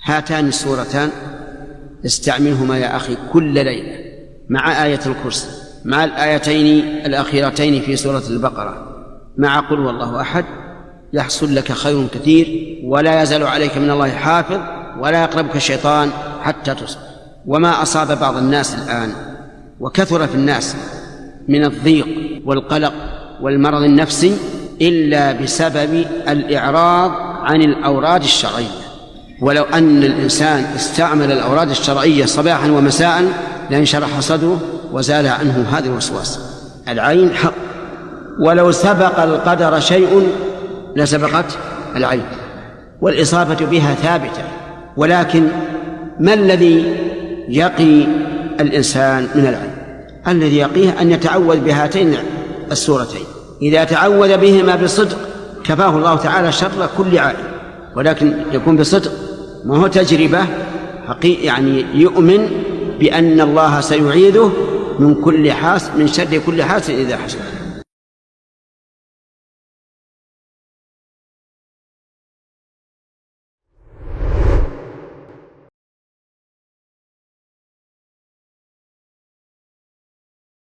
هاتان السورتان استعملهما يا أخي كل ليلة مع آية الكرسي، مع الآيتين الأخيرتين في سورة البقرة، مع قل والله أحد، يحصل لك خير كثير، ولا يزال عليك من الله حافظ، ولا يقربك الشيطان حتى تصبح. وما أصاب بعض الناس الآن وكثر في الناس من الضيق والقلق والمرض النفسي إلا بسبب الإعراض عن الأوراد الشرعية. ولو أن الإنسان استعمل الأوراد الشرعية صباحا ومساء لانشرح صدره وزال عنه هذا الوسواس. العين حق، ولو سبق القدر شيء لسبقت العين، والإصابة بها ثابتة. ولكن ما الذي يقي الإنسان من العين؟ الذي يقيه أن يتعوذ بهاتين السورتين، إذا تعوذ بهما بصدق كفاه الله تعالى شر كل عائل، ولكن يكون بصدق، ما هو تجربة حقيقة، يعني يؤمن بأن الله سيعيذه من كل من شر كل حاسد إذا حسد.